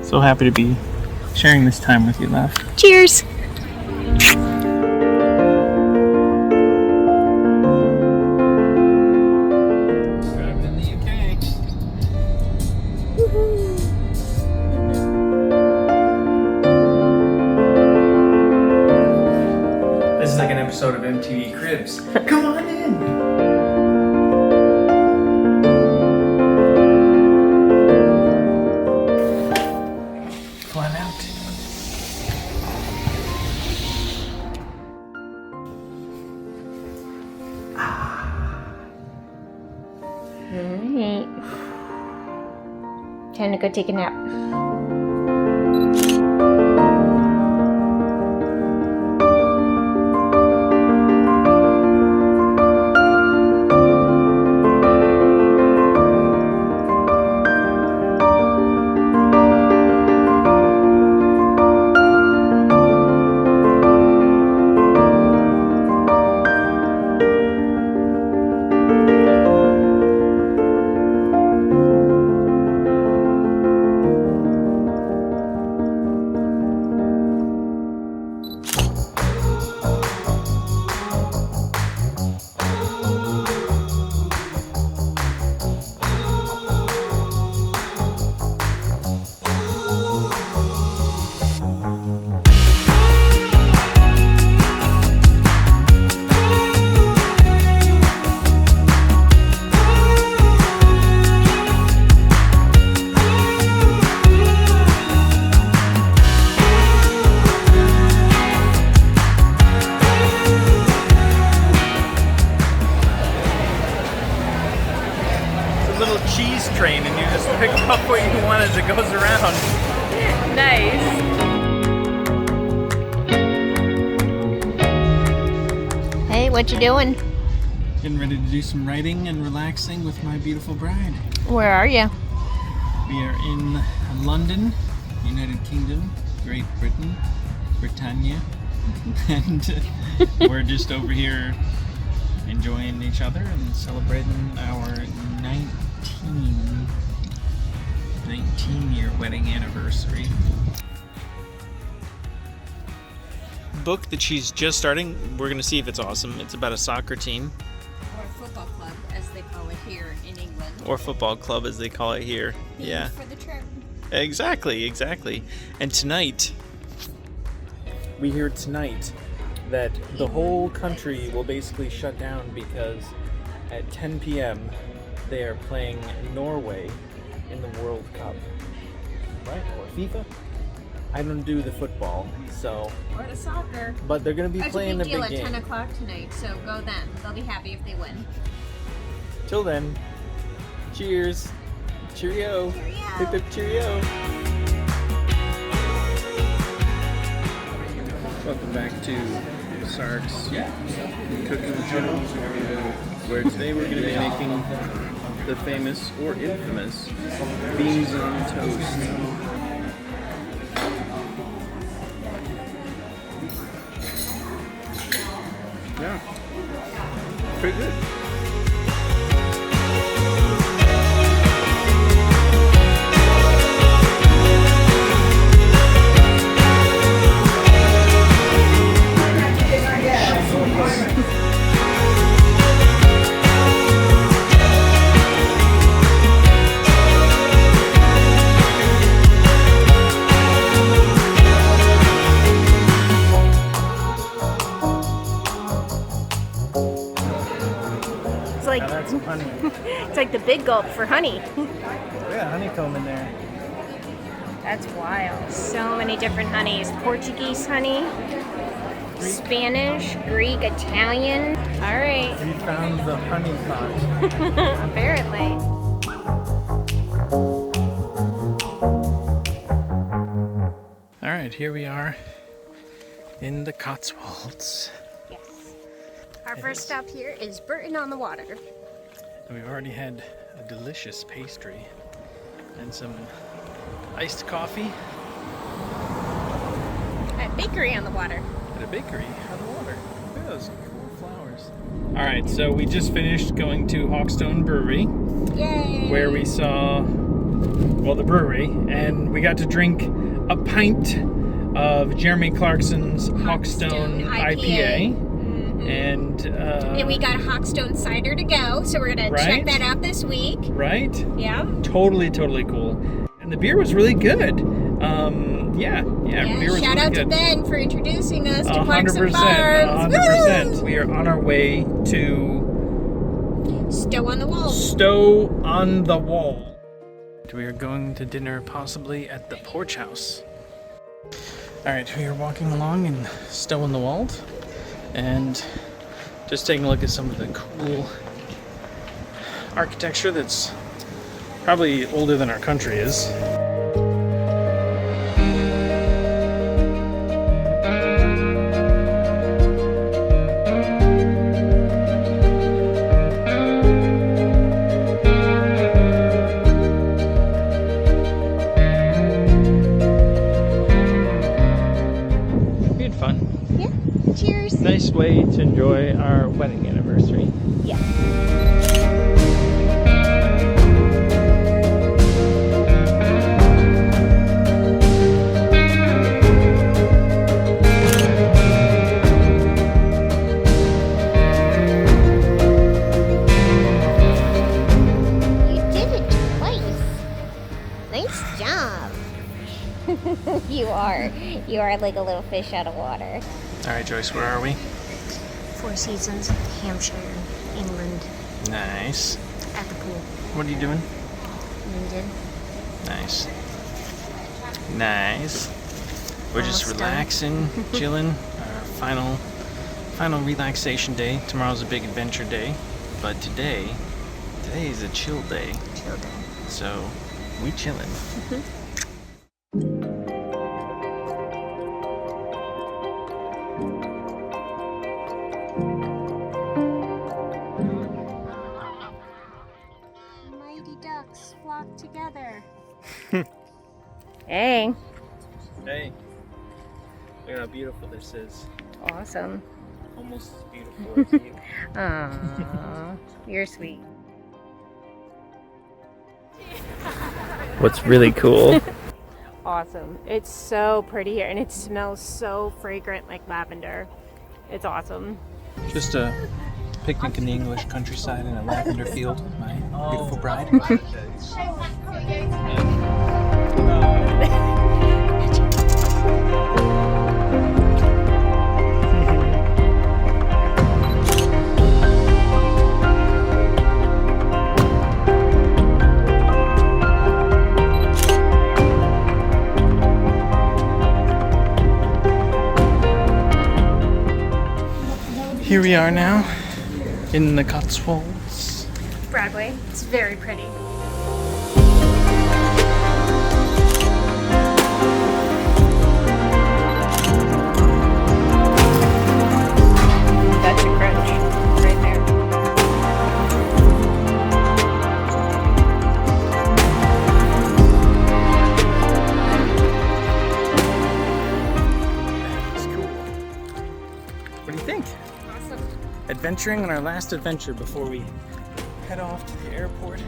So happy to be sharing this time with you, Lav. Cheers! Driving in the UK. This is like an episode of MTV Cribs. Come on in! Fly out. Alright. Time to go take a nap. Little cheese train, and you just pick up what you want as it goes around. Nice. Hey, what you doing? Getting ready to do some writing and relaxing with my beautiful bride. Where are you? We are in London, United Kingdom, Great Britain, Britannia, and we're just over here enjoying each other and celebrating our 19-year wedding anniversary. Book that she's just starting. We're gonna see if it's awesome. It's about a soccer team. Or football club, as they call it here in England. Or football club, as they call it here. Yeah. For the trip. Exactly. And tonight, we hear tonight that the whole country will basically shut down because at 10 p.m. they are playing Norway in the World Cup. Right? Or FIFA? I don't do the football, so... Or the soccer. But they're going to be playing a big game. It's a big deal at 10 o'clock tonight, so go them. They'll be happy if they win. Till then, cheers. Cheerio. Hip hip cheerio. Welcome back to Sark's cooking channel, where today we're going to be making the famous or infamous beans on toast. Yeah, pretty good. That's some honey. It's like the big gulp for honey. Yeah, honeycomb in there. That's wild. So many different honeys. Portuguese honey, Spanish, Greek, Italian. All right. We found the honey pot. Apparently. All right, here we are in the Cotswolds. Yes. Our first stop here is Burton-on-the-Water. And we've already had a delicious pastry and some iced coffee. At Bakery on the Water. At a bakery on the water. Look at those cool flowers. All right, so we just finished going to Hawkstone Brewery. Yay! Where we saw well, the brewery, and we got to drink a pint of Jeremy Clarkson's Hawkstone IPA. And we got a Hawkstone cider to go, so we're gonna check that out this week. Right? Yeah. Totally cool. And the beer was really good. Beer was shout really out good. to Ben for introducing us to 100%, Clarkson Farms. 100%. Woo! We are on our way to Stow on the Wall. Stow on the Wall. We are going to dinner possibly at the Porch House. Alright, we are walking along in Stow on the Wold and just taking a look at some of the cool architecture that's probably older than our country is. Nice way to enjoy our wedding anniversary. Yeah. You did it twice. Nice job. You are like a little fish out of water. All right, Joyce, where are we? Four Seasons Hampshire, England. Nice. At the pool. What are you doing? London. Nice. We're just Almost relaxing, chilling. Our final relaxation day. Tomorrow's a big adventure day, but today is a chill day. Chill day. So we chilling. Flock together. Hey. Hey. Look at how beautiful this is. Awesome. Almost as beautiful as you. Aww. You're sweet. What's really cool? Awesome. It's so pretty here, and it smells so fragrant like lavender. It's awesome. Just a picnic in the English countryside in a lavender field with my beautiful bride. Here we are now in the Cotswolds. Broadway. It's very pretty. That's a crunch right there. That's cool. What do you think? Awesome. Adventuring on our last adventure before we head off to the airport.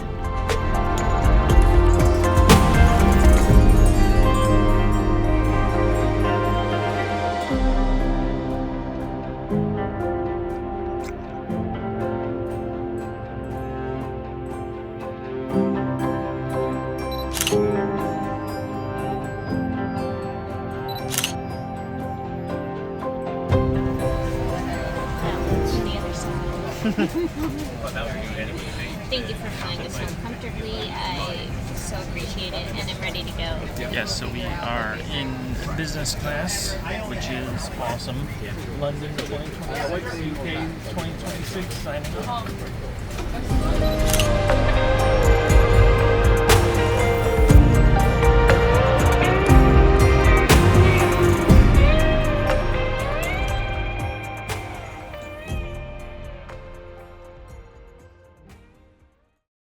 Thank you for flying us home comfortably. I so appreciate it, and I'm ready to go. Yes, so we are in business class, which is awesome. London 2026, UK 2026 signing off.